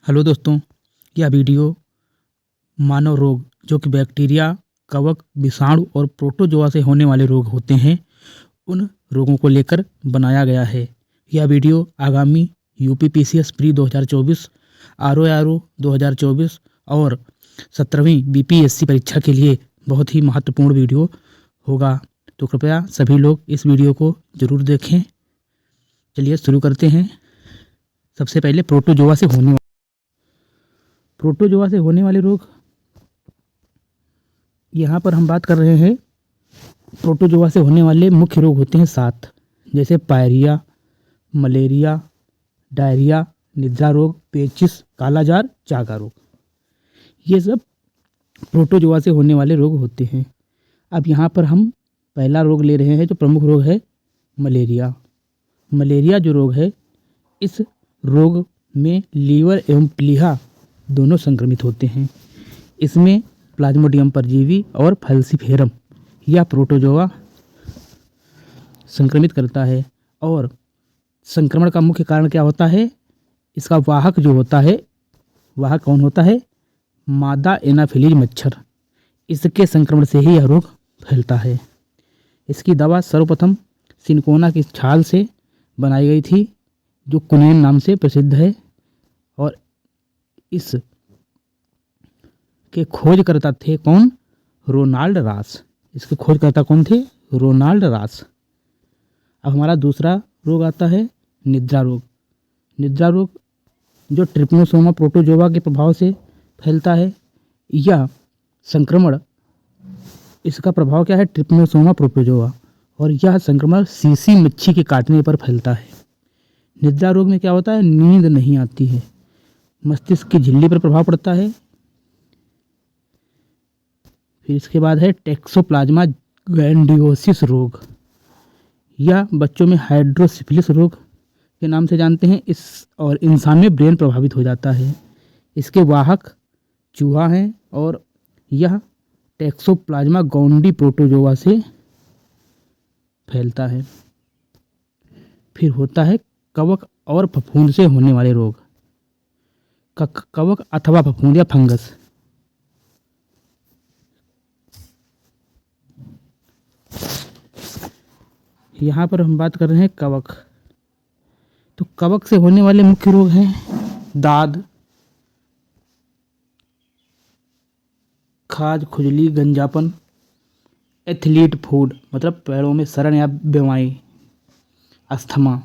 Hello दोस्तों, यह video मानव रोग जो कि बैक्टीरिया, कवक, विषाणु और प्रोटोजोआ से होने वाले रोग होते हैं, उन रोगों को लेकर बनाया गया है। यह वीडियो आगामी यूपीपीसीएस प्री 2024, आरओआरओ 2024 और 17वीं बीपीएससी परीक्षा के लिए बहुत ही महत्वपूर्ण वीडियो होगा। तो कृपया सभी लोग इस वीडियो को ज़रूर देखें। चलिए शुरू करते हैं। सबसे पहले प्रोटोजोआ से होने वाले रोग। यहाँ पर हम बात कर रहे हैं। प्रोटोजोआ से होने वाले मुख्य रोग होते हैं 7, जैसे पायरिया, मलेरिया, डायरिया, निद्रा रोग, पेचिश, कालाजार, चागा रोग। ये सब प्रोटोजोआ से होने वाले रोग होते हैं। अब यहाँ पर हम पहला रोग ले रहे हैं, जो प्रमुख रोग है मलेरिया। मलेरिया जो रोग है, इस रोग में लीवर एवं प्लीहा दोनों संक्रमित होते हैं। इसमें प्लाज्मोडियम परजीवी और फैल्सीफेरम या प्रोटोजोआ संक्रमित करता है। और संक्रमण का मुख्य कारण क्या होता है? इसका वाहक जो होता है, वाहक कौन होता है? मादा एनाफिलीज मच्छर। इसके संक्रमण से ही यह रोग फैलता है। इसकी दवा सर्वप्रथम सिनकोना की छाल से बनाई गई थी, जो कुनेन नाम से प्रसिद्ध है। और इस के खोजकर्ता थे कौन? रोनाल्ड रास। इसके खोजकर्ता कौन थे? रोनाल्ड रास। अब हमारा दूसरा रोग आता है निद्रा रोग। निद्रा रोग जो ट्रिपनोसोमा प्रोटोजोआ के प्रभाव से फैलता है। यह संक्रमण, इसका प्रभाव क्या है? Trypanosoma protozoa. और यह संक्रमण सीसी मच्छी के काटने पर फैलता है। निद्रा रोग में क्या होता है? नींद नहीं आती है, मस्तिष्क की झिल्ली पर प्रभाव पड़ता है। फिर इसके बाद है टैक्सोप्लाज्मा ग्रैंडियोसिस रोग। यह बच्चों में हाइड्रोसिफिलिस रोग के नाम से जानते हैं। इस और इंसान में ब्रेन प्रभावित हो जाता है। इसके वाहक चूहा हैं और यह टैक्सोप्लाज्मा गौंडी प्रोटोजोआ से फैलता है। फिर होता है कवक और फफूंद से होने वाले रोग। कवक अथवा फफूंद या फंगस। यहाँ पर हम बात कर रहे हैं कवक। तो कवक से होने वाले मुख्य रोग हैं दाद, खाज, खुजली, गंजापन, एथलीट फूड मतलब पैरों में सड़न या बीमारी, अस्थमा।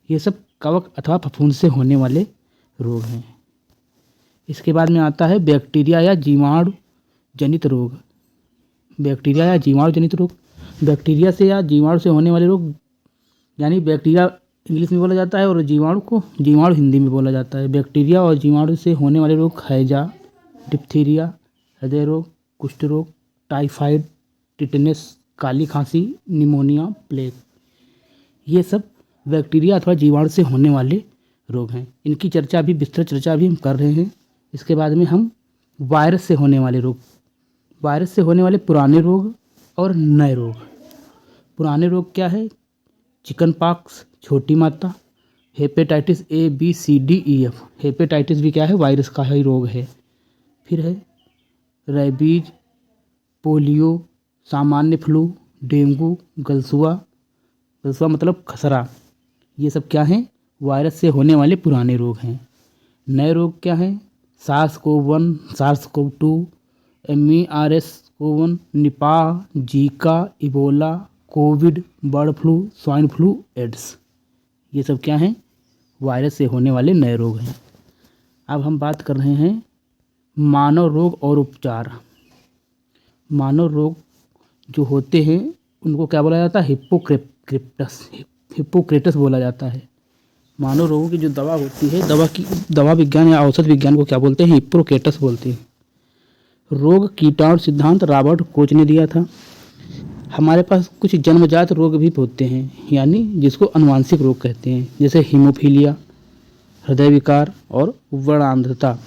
ये सब कवक अथवा फफूंद से होने वाले रोग हैं। इसके बाद में आता है बैक्टीरिया या जीवाणु जनित रोग। बैक्टीरिया या जीवाणु जनित रोग। बैक्टीरिया से या जीवाणु से होने वाले रोग, यानी बैक्टीरिया इंग्लिश में बोला जाता है और जीवाणु को जीवाणु हिंदी में बोला जाता है। बैक्टीरिया और जीवाणु से होने वाले रोग हैजा, डिप्थीरिया, हृदय रोग, कुष्ठ रोग, टाइफाइड, टिटनेस, काली खांसी, निमोनिया, प्लेग। ये सब बैक्टीरिया अथवा जीवाणु से होने वाले रोग हैं। इनकी चर्चा भी, विस्तृत चर्चा भी हम कर रहे हैं। इसके बाद में हम वायरस से होने वाले रोग। वायरस से होने वाले पुराने रोग और नए रोग। पुराने रोग क्या है? चिकन पॉक्स, छोटी माता, hepatitis A B C D E F. Hepatitis भी क्या है? वायरस का ही रोग है। फिर है रेबीज, पोलियो, सामान्य फ्लू, डेंगू, गलसुआ। गलसुआ मतलब खसरा। ये सब क्या हैं? वायरस से होने वाले पुराने रोग हैं। नए रोग क्या हैं? SARS CoV one, SARS CoV two, MERS-CoV, Nipah, Zika, Ebola, COVID, bird flu, swine flu, AIDS. ये सब क्या हैं? वायरस से होने वाले नए रोग हैं। अब हम बात कर रहे हैं मानव रोग और उपचार। मानव रोग जो होते हैं उनको क्या बोला जाता है? हिप्पोक्रेटस बोला जाता है। मानव रोगों की जो दवा होती है, दवा विज्ञान या औषध विज्ञान को क्या बोलते हैं? हिप्पोक्रेटस बोलते हैं। रोग कीटाणु सिद्धांत रॉबर्ट कोच ने दिया था। हमारे पास कुछ जन्मजात रोग भी होते हैं, यानी जिसको आनुवांशिक रोग कहते हैं, जैसे हीमोफीलिया, हृदय विकार और वर्णांधता।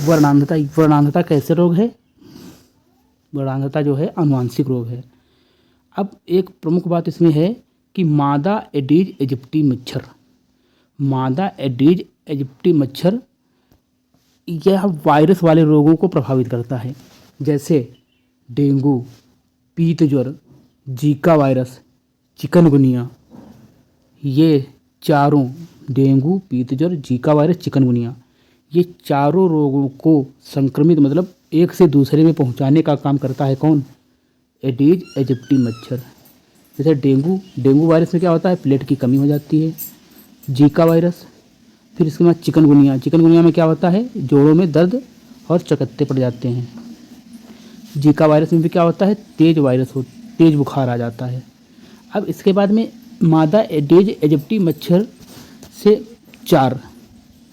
वर्णांधता कैसे रोग है? वर्णांधता जो है आनुवांशिक रोग है। अब एक प्रमुख बात इसमें है कि मादा एडीज इजिप्टी मच्छर यह वायरस वाले रोगों को प्रभावित करता है, जैसे डेंगू, पीत ज्वर, जीका वायरस, चिकनगुनिया। ये चारों, डेंगू, पीत ज्वर, जीका वायरस, चिकनगुनिया, ये चारों रोगों को संक्रमित मतलब एक से दूसरे में पहुंचाने का काम करता है कौन? एडीज एजिप्टी मच्छर। जैसे डेंगू वायरस में क्या होता है? प्लेट की कमी हो जाती है। जीका वायरस, फिर इसके बाद चिकनगुनिया में क्या होता है? जोड़ों में दर्द और चकत्ते पड़ जाते हैं। जीका वायरस में भी क्या होता है? तेज बुखार आ जाता है। अब इसके बाद में मादा एडीज एजिप्टी मच्छर से 4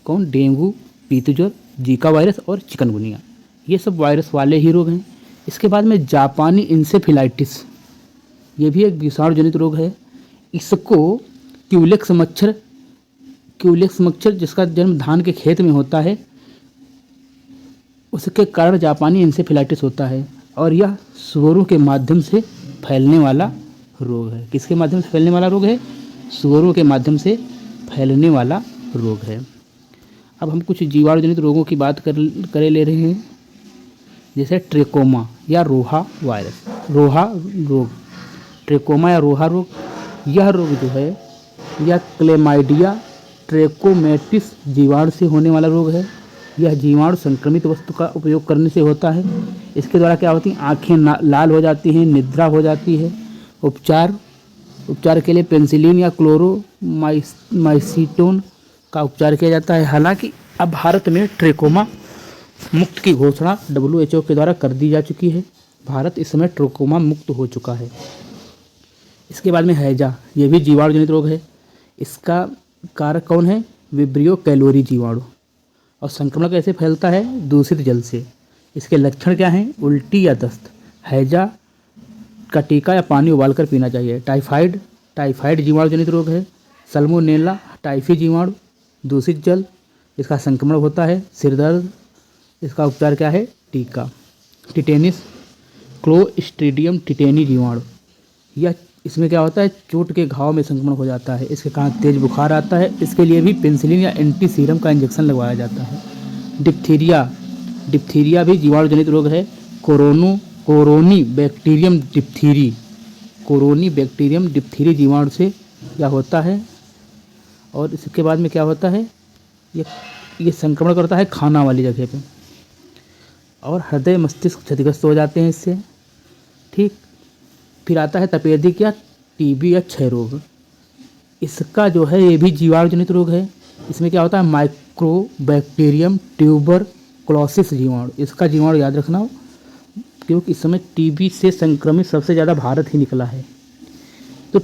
कौन? डेंगू, पीत ज्वर, जीका वायरस और चिकनगुनिया, ये सब वायरस वाले ही रोग हैं। इसके बाद में जापानी इंसेफेलाइटिस, ये भी एक विषाणु जनित रोग है। इसको क्यूलेक्स मच्छर जिसका जन्म धान के खेत में होता है, उसके कारण जापानी इंसेफेलाइटिस होता है और यह सुअरों के माध्यम से फैलने वाला रोग है। किसके माध्यम से फैलने वाला रोग है? सुअरों के माध्यम से फैलने वाला रोग है। अब हम कुछ जीवाणु जनित रोगों की बात करे ले रहे हैं, जैसे ट्रेकोमा या रोहा रोग। ट्रेकोमा या रोहा रोग, यह रोग जो है यह क्लेमाइडिया ट्रेकोमैटिस जीवाणु से होने वाला रोग है। यह जीवाणु संक्रमित वस्तु का उपयोग करने से होता है। इसके द्वारा क्या होती हैं? आँखें लाल हो जाती हैं, निद्रा हो जाती है। उपचार के लिए पेनिसिलिन या क्लोरोमाइसीटोन का उपचार किया जाता है। हालांकि अब भारत में ट्रेकोमा मुक्त की घोषणा WHO के द्वारा कर दी जा चुकी है। भारत इस समय ट्रेकोमा मुक्त हो चुका है। इसके बाद में हैजा, ये भी जीवाणु जनित रोग है। इसका कारक कौन है? विब्रियो कैलोरी जीवाणु। और संक्रमण कैसे फैलता है? दूषित जल से। इसके लक्षण क्या हैं? उल्टी या दस्त। हैजा का टीका या पानी उबालकर पीना चाहिए। टाइफाइड जीवाणु जनित रोग है। सल्मोनेला टाइफी जीवाणु, दूषित जल, इसका संक्रमण होता है। सिर दर्द, इसका उपचार क्या है? टीका। टिटेनिस, क्लोस्ट्रीडियम टिटेनी जीवाणु, यह इसमें क्या होता है? चोट के घाव में संक्रमण हो जाता है। इसके कारण तेज बुखार आता है। इसके लिए भी पेनिसिलिन या एंटी सीरम का इंजेक्शन लगवाया जाता है। डिप्थीरिया भी जीवाणु जनित रोग है। कोरोनी बैक्टीरियम डिप्थीरी जीवाणु से क्या होता है? और इसके बाद में क्या होता है? ये संक्रमण करता है खाना वाली जगह पे, और हृदय मस्तिष्क क्षतिग्रस्त हो जाते हैं इससे। ठीक, फिर आता है तपेदिक या टीबी या क्षय रोग। इसका जो है ये भी जीवाणु जनित रोग है। इसमें क्या होता है? माइक्रोबैक्टीरियम ट्यूबरक्लोसिस जीवाणु। इसका जीवाणु याद रखना हो, क्योंकि इस समय टीबी से संक्रमित सबसे ज़्यादा भारत ही निकला है। तो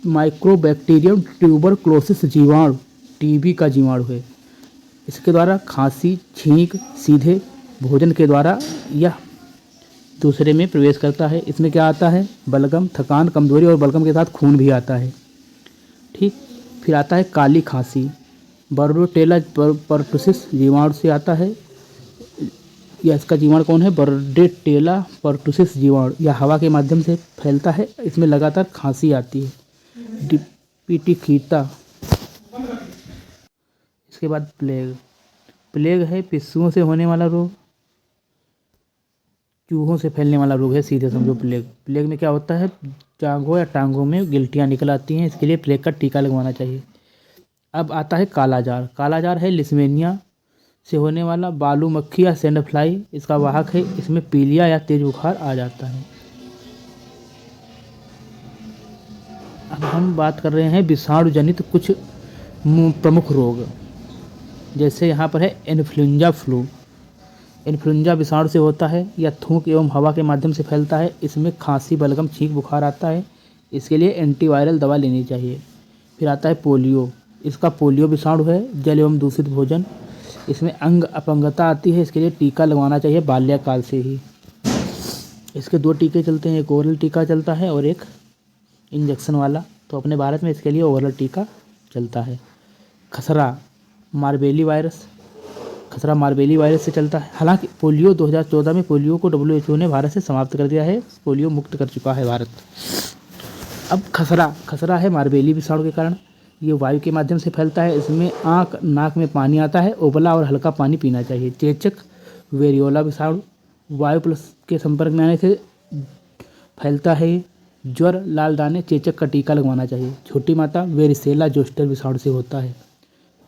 माइक्रोबैक्टीरियम ट्यूबरक्लोसिस जीवाणु टीबी का जीवाणु है। इसके द्वारा खांसी, छींक सीधे भोजन के द्वारा यह दूसरे में प्रवेश करता है। इसमें क्या आता है? बलगम, थकान, कमजोरी और बलगम के साथ खून भी आता है। ठीक, फिर आता है काली खांसी, बर्डोटेला पर्टुसिस जीवाणु से आता है। या इसका जीवाणु कौन है? बर्डोटेला पर्टुसिस जीवाणु। यह हवा के माध्यम से फैलता है। इसमें लगातार खांसी आती है। पिटीखीता। इसके बाद प्लेग है पिस्सुओं से होने वाला रोग, चूहों से फैलने वाला रोग है, सीधे समझो। प्लेग में क्या होता है? जांघों या टांगों में गिल्टियाँ निकल आती हैं। इसके लिए प्लेग का टीका लगवाना चाहिए। अब आता है कालाजार है लिस्मेनिया से होने वाला, बालू मक्खी या सैंड फ्लाई इसका वाहक है। इसमें पीलिया या तेज बुखार आ जाता है। अब हम बात कर रहे हैं विषाणु जनित कुछ प्रमुख रोग, जैसे यहाँ पर है इन्फ्लुएंजा फ्लू। इन्फ्लुएंजा विषाणु से होता है या थूक एवं हवा के माध्यम से फैलता है। इसमें खांसी, बलगम, छींक, बुखार आता है। इसके लिए एंटीवायरल दवा लेनी चाहिए। फिर आता है पोलियो। इसका पोलियो विषाणु है, जल एवं दूषित भोजन। इसमें अंग अपंगता आती है। इसके लिए टीका लगवाना चाहिए बाल्यकाल से ही। इसके 2 टीके चलते हैं, एक ओरल टीका चलता है और एक इंजेक्शन वाला। तो अपने भारत में इसके लिए ओरल टीका चलता है। खसरा मार्बेली वायरस से चलता है। हालांकि पोलियो 2014 में पोलियो को WHO ने भारत से समाप्त कर दिया है। पोलियो मुक्त कर चुका है भारत। अब खसरा है मार्बेली विषाणु के कारण। ये वायु के माध्यम से फैलता है। इसमें आँख नाक में पानी आता है, उबला और हल्का पानी पीना चाहिए। चेचक वेरियोला विषाणु वायु प्लस के संपर्क में आने से फैलता है। ज्वर लाल दाने चेचक का टीका लगवाना चाहिए। छोटी माता वेरिसेला जोस्टर विषाणु से होता है।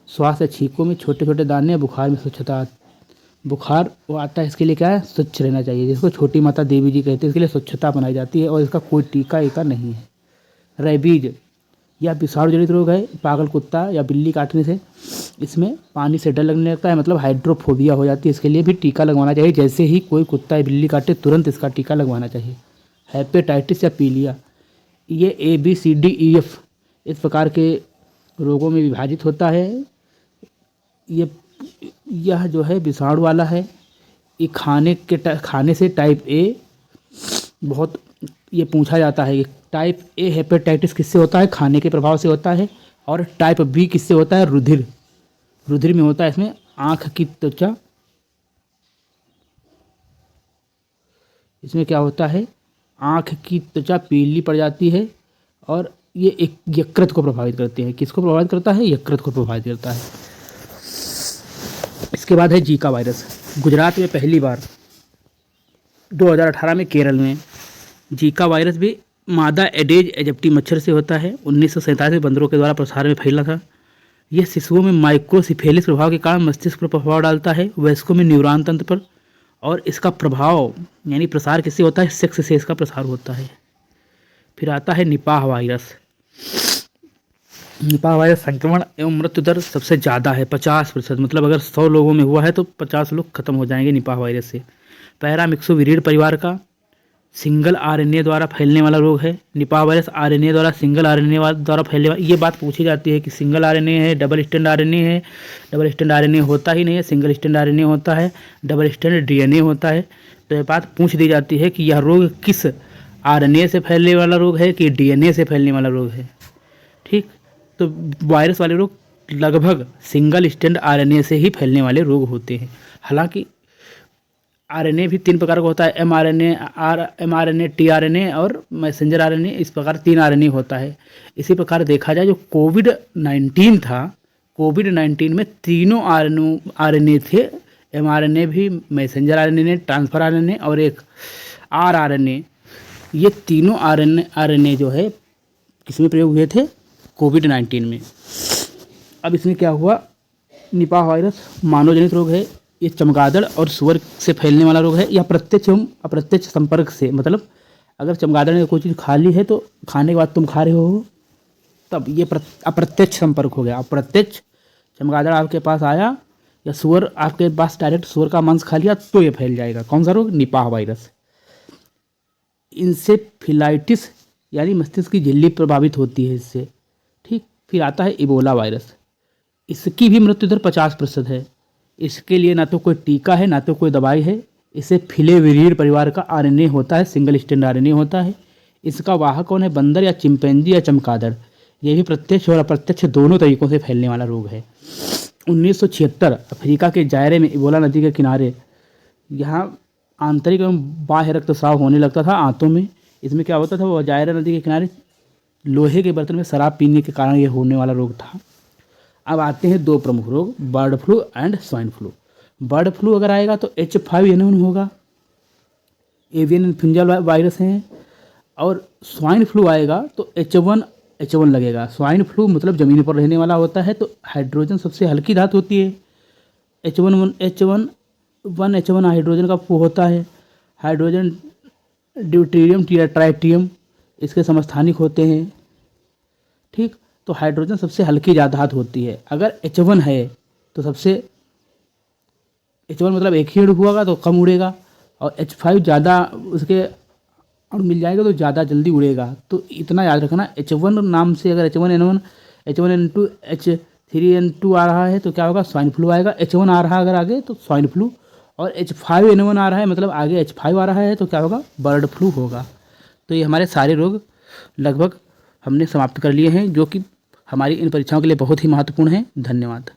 श्वास या छींकों में छोटे छोटे दाने, बुखार में स्वच्छता। बुखार वो आता है, इसके लिए क्या है, स्वच्छ रहना चाहिए, जिसको छोटी माता देवी जी कहते हैं। इसके लिए स्वच्छता बनाई जाती है और इसका कोई टीका ईका नहीं है। रेबीज यह विषाणु जनित रोग है, पागल कुत्ता या बिल्ली काटने से इसमें पानी से डर लगने लगता है, मतलब हाइड्रोफोबिया हो जाती है। इसके लिए भी टीका लगवाना चाहिए। जैसे ही कोई कुत्ता या बिल्ली काटे तुरंत इसका टीका लगवाना चाहिए। हेपेटाइटिस या पीलिया ये ABCDEF इस प्रकार के रोगों में विभाजित होता है। यह जो है विषाणु वाला है। ये खाने से टाइप ए बहुत ये पूछा जाता है। टाइप ए हेपेटाइटिस किससे होता है, खाने के प्रभाव से होता है। और टाइप बी किससे होता है, रुधिर में होता है। इसमें आँख की त्वचा, इसमें क्या होता है, आँख की त्वचा पीली पड़ जाती है और ये एक यकृत को प्रभावित करते हैं। किसको प्रभावित करता है, यकृत को प्रभावित करता है। इसके बाद है जीका वायरस। गुजरात में पहली बार 2018 में केरल में जीका वायरस भी मादा एडेज एजिप्टी मच्छर से होता है। 1947 में बंदरों के द्वारा प्रसार में फैला था। यह शिशुओं में माइक्रोसिफेलिस प्रभाव के कारण मस्तिष्क पर प्रभाव डालता है, वयस्कों में न्यूरॉन तंत्र पर। और इसका प्रभाव यानी प्रसार किससे होता है, सेक्स से इसका प्रसार होता है। फिर आता है निपाह वायरस। निपाह वायरस संक्रमण एवं मृत्यु दर सबसे ज़्यादा है, 50%। मतलब अगर 100 लोगों में हुआ है तो 50 लोग खत्म हो जाएंगे निपाह वायरस से। पैरामिक्सोविरिड परिवार का सिंगल RNA द्वारा फैलने वाला रोग है। निपाह वायरस RNA द्वारा, सिंगल RNA द्वारा फैलने वाला। ये बात पूछी जाती है कि सिंगल RNA है, डबल स्टैंड RNA है। डबल स्टैंड RNA होता ही नहीं है, सिंगल स्टैंड RNA होता है, डबल स्टैंड DNA होता है। तो ये बात पूछ दी जाती है कि यह रोग किस RNA से फैलने वाला रोग है कि DNA से फैलने वाला रोग है। ठीक, तो वायरस वाले रोग लगभग सिंगल स्टैंड RNA से ही फैलने वाले रोग होते हैं। हालांकि RNA भी 3 प्रकार का होता है, mRNA, tRNA और मैसेंजर RNA। इस प्रकार 3 RNA होता है। इसी प्रकार देखा जाए जो कोविड-19 था, कोविड-19 में तीनों RNA थे, mRNA भी, मैसेंजर RNA, ट्रांसफर RNA और एक rRNA। ये तीनों RNA जो है किसमें प्रयोग हुए थे, कोविड-19 में। अब इसमें क्या हुआ, निपाह वायरस मानव जनित रोग है। ये चमगादड़ और सुअर से फैलने वाला रोग है। यह प्रत्यक्ष एवं अप्रत्यक्ष संपर्क से, मतलब अगर चमगादड़ ने कोई चीज़ खा ली है तो खाने के बाद तुम खा रहे हो, तब ये अप्रत्यक्ष संपर्क हो गया। अप्रत्यक्ष चमगादड़ आपके पास आया या सुअर आपके पास डायरेक्ट सुअर का मांस खा लिया तो ये फैल जाएगा। कौन सा रोग, निपाह वायरस। इंसेफेलाइटिस यानी मस्तिष्क की झिल्ली प्रभावित होती है इससे। ठीक, फिर आता है इबोला वायरस। इसकी भी मृत्यु दर 50% है। इसके लिए ना तो कोई टीका है ना तो कोई दवाई है। इसे फिलेविरिड परिवार का RNA होता है, सिंगल स्टैंड RNA होता है। इसका वाहक कौन है, बंदर या चिंपैंजी या चमगादड़। यह भी प्रत्यक्ष और अप्रत्यक्ष दोनों तरीकों से फैलने वाला रोग है। 1976 अफ्रीका के जायरे में इबोला नदी के किनारे यहाँ आंतरिक एवं बाह्य रक्तस्राव होने लगता था आंतों में। इसमें क्या होता था, वो जायरा नदी के किनारे लोहे के बर्तन में शराब पीने के कारण ये होने वाला रोग था। अब आते हैं 2 प्रमुख रोग, bird flu and swine flu. Bird flu अगर आएगा तो H5N1 होगा, एवियन इन्फ्लुएंजा वायरस हैं। और स्वाइन फ्लू आएगा तो H1H1 लगेगा। स्वाइन फ्लू मतलब ज़मीन पर रहने वाला होता है। तो हाइड्रोजन सबसे हल्की धातु होती है। H1 हाइड्रोजन का वो होता है। हाइड्रोजन ड्यूटेरियम ट्राइटियम इसके समस्थानिक होते हैं। ठीक, तो हाइड्रोजन सबसे हल्की धातु होती है। अगर H1 है तो सबसे H1 मतलब एक ही अणु होगा तो कम उड़ेगा, और H5 ज़्यादा उसके अणु मिल जाएगा तो ज़्यादा जल्दी उड़ेगा। तो इतना याद रखना, H1 नाम से अगर H1N1, H1N2, H3N2 आ रहा है तो क्या होगा, स्वाइन फ्लू आएगा। H1 आ रहा है अगर आगे तो स्वाइन फ्लू, और H5N1 आ रहा है मतलब आगे H5 आ रहा है तो क्या होगा, बर्ड फ्लू होगा। तो ये हमारे सारे रोग लगभग हमने समाप्त कर लिए हैं, जो कि हमारी इन परीक्षाओं के लिए बहुत ही महत्वपूर्ण हैं। धन्यवाद।